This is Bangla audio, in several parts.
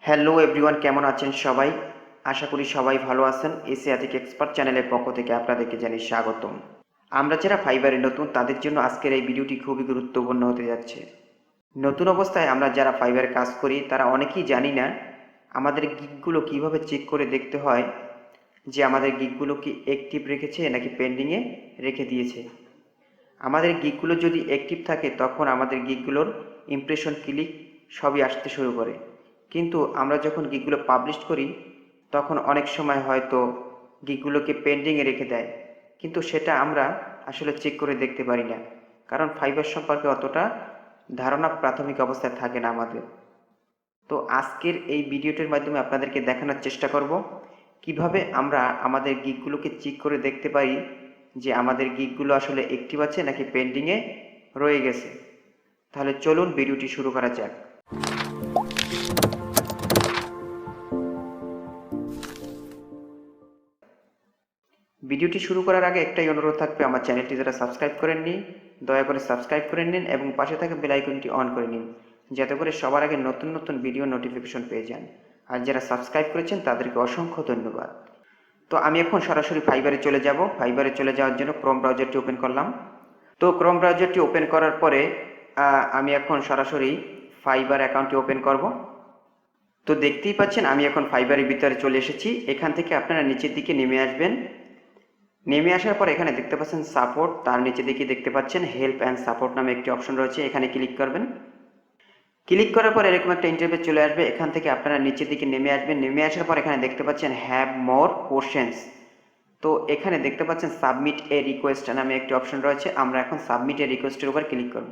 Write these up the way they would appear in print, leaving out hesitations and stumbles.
হ্যালো এভরিওয়ান, কেমন আছেন সবাই? আশা করি সবাই ভালো আছেন। এশিয়াটিক এক্সপার্ট চ্যানেলের পক্ষ থেকে আপনাদেরকে জানাই স্বাগতম। আমরা যারা ফাইবারে নতুন তাদের জন্য আজকের এই ভিডিওটি খুবই গুরুত্বপূর্ণ হতে যাচ্ছে। নতুন অবস্থায় আমরা যারা ফাইবারে কাজ করি তারা অনেকেই জানি না আমাদের গিগগুলো কিভাবে চেক করে দেখতে হয় যে আমাদের গিগগুলো কি অ্যাক্টিভ রেখেছে নাকি পেন্ডিংয়ে রেখে দিয়েছে। আমাদের গিগগুলো যদি অ্যাক্টিভ থাকে তখন আমাদের গিগগুলোর ইমপ্রেশন, ক্লিক সবই আসতে শুরু করে। কিন্তু আমরা যখন গিগগুলো পাবলিশ করি তখন অনেক সময় হয়তো গিগগুলোকে পেন্ডিংয়ে রেখে দেয়, কিন্তু সেটা আমরা আসলে চেক করে দেখতে পারি না, কারণ ফাইবার সম্পর্কে অতটা ধারণা প্রাথমিক অবস্থায় থাকে না আমাদের। তো আজকের এই ভিডিওটির মাধ্যমে আপনাদেরকে দেখানোর চেষ্টা করব কিভাবে আমরা আমাদের গিগগুলোকে চেক করে দেখতে পারি যে আমাদের গিগগুলো আসলে অ্যাক্টিভ আছে নাকি পেন্ডিংয়ে রয়ে গেছে। তাহলে চলুন ভিডিওটি শুরু করা যাক। ভিডিওটি শুরু করার আগে একটাই অনুরোধ থাকবে, আমার চ্যানেলটি যারা সাবস্ক্রাইব করেননি দয়া করে সাবস্ক্রাইব করে নিন এবং পাশে থাকা বেল আইকনটি অন করে নিন, যাতে করে সবার আগে নতুন নতুন ভিডিও নোটিফিকেশন পেয়ে যান। আর যারা সাবস্ক্রাইব করেছেন তাদেরকে অসংখ্য ধন্যবাদ। তো আমি এখন সরাসরি ফাইবারে চলে যাব। ফাইবারে চলে যাওয়ার জন্য ক্রোম ব্রাউজারটি ওপেন করলাম। তো ক্রোম ব্রাউজারটি ওপেন করার পরে আমি এখন সরাসরি ফাইবার অ্যাকাউন্টটি ওপেন করব। তো দেখতেই পাচ্ছেন আমি এখন ফাইবারের ভিতরে চলে এসেছি। এখান থেকে আপনারা নিচের দিকে নেমে আসবেন। নেমে আসার পর এখানে দেখতে পাচ্ছেন সাপোর্ট, তার নিচে দিকে দেখতে পাচ্ছেন হেল্প অ্যান্ড সাপোর্ট নামে একটি অপশন রয়েছে, এখানে ক্লিক করবেন। ক্লিক করার পর এরকম একটা ইন্টারফেস চলে আসবে। এখান থেকে আপনারা নিচের দিকে নেমে আসবেন। নেমে আসার পর এখানে দেখতে পাচ্ছেন হ্যাভ মোর কোশ্চেন্স। তো এখানে দেখতে পাচ্ছেন সাবমিট এ রিকোয়েস্ট নামে একটি অপশন রয়েছে, আমরা এখন সাবমিট এ রিকোয়েস্টের উপর ক্লিক করব।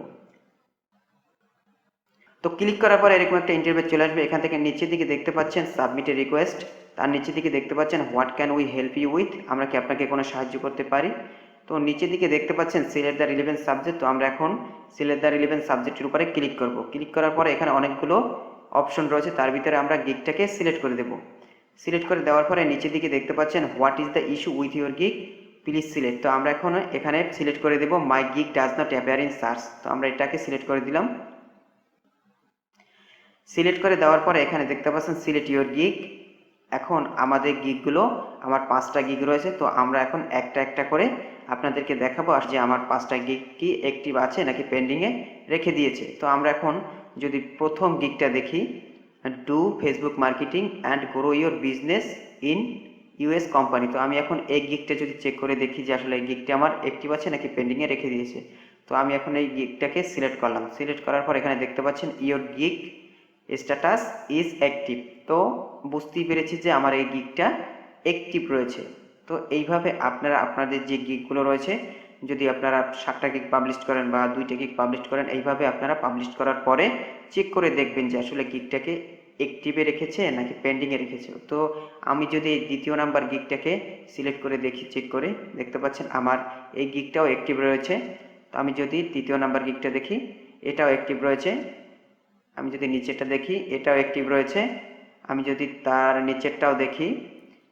তো ক্লিক করার পর এরকম একটা ইন্টারফেস চলে আসবে। এখান থেকে নিচের দিকে দেখতে পাচ্ছেন সাবমিট এ রিকোয়েস্ট, তার নিচের দিকে দেখতে পাচ্ছেন what can we help you with, আমরা কি আপনাকে কোনো সাহায্য করতে পারি। তো নিচের দিকে দেখতে পাচ্ছেন সিলেক্ট দ্য রিলেভেন্ট সাবজেক্ট, তো আমরা এখন সিলেক্ট দ্য রিলেভেন্ট সাবজেক্টের উপরে ক্লিক করব। ক্লিক করার পরে এখানে অনেকগুলো অপশন রয়েছে, তার ভিতরে আমরা গিগটাকে সিলেক্ট করে দেব। সিলেক্ট করে দেওয়ার পরে নিচের দিকে দেখতে পাচ্ছেন what is the issue with your gig, please select. তো আমরা এখন এখানে সিলেক্ট করে দেব my gig does not appear in search, তো আমরা এটাকে সিলেক্ট করে দিলাম। সিলেক্ট করে দেওয়ার পরে এখানে দেখতে পাচ্ছেন সিলেক্ট ইউর গিগ। এখন আমাদের গিগগুলো, আমার 5টা গিগ রয়েছে, তো আমরা এখন একটা একটা করে আপনাদেরকে দেখাবো আর যে আমার 5টা গিগ কি অ্যাক্টিভ আছে নাকি পেন্ডিংয়ে রেখে দিয়েছে। তো আমরা এখন যদি প্রথম গিগটা দেখি, do Facebook marketing and grow your business in US company, তো আমি এখন এই গিগটা যদি চেক করে দেখি যে আসলে এই গিগটা আমার অ্যাক্টিভ আছে নাকি পেন্ডিংয়ে রেখে দিয়েছে। তো আমি এখন এই গিগটাকে সিলেক্ট করলাম। সিলেক্ট করার পর এখানে দেখতে পাচ্ছেন your gig status is active, তো বুঝতেই পেরেছি যে আমার এই গিগটা অ্যাক্টিভ রয়েছে। তো এইভাবে আপনারা আপনাদের যে গিগগুলো রয়েছে, যদি আপনারা 7টা গিগ পাবলিশ করেন বা 2টা গিগ পাবলিশ করেন, এইভাবে আপনারা পাবলিশ করার পরে চেক করে দেখবেন যে আসলে গিগটাকে অ্যাক্টিভে রেখেছে নাকি পেন্ডিংয়ে রেখেছে। তো আমি যদি এই দ্বিতীয় নাম্বার গিগটাকে সিলেক্ট করে দেখি, চেক করে দেখতে পাচ্ছেন আমার এই গিগটাও অ্যাক্টিভ রয়েছে। তো আমি যদি তৃতীয় নাম্বার গিগটা দেখি, এটাও অ্যাক্টিভ রয়েছে। আমি যদি নিচেরটা দেখি, এটাও অ্যাক্টিভ রয়েছে। আমি যদি তার নিচেরটাও দেখি,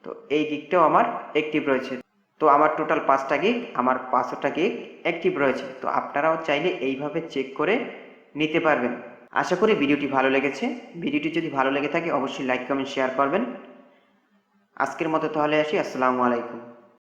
তো এই গিগটাও আমার অ্যাক্টিভ রয়েছে। তো আমার টোটাল 5টা গিগ, আমার 5টা গিগ অ্যাক্টিভ রয়েছে। তো আপনারাও চাইলে এইভাবে চেক করে নিতে পারবেন। আশা করি ভিডিওটি ভালো লেগেছে। ভিডিওটি যদি ভালো লেগে থাকে অবশ্যই লাইক, কমেন্ট, শেয়ার করবেন। আজকের মতো তাহলে আসি, আসসালামু আলাইকুম।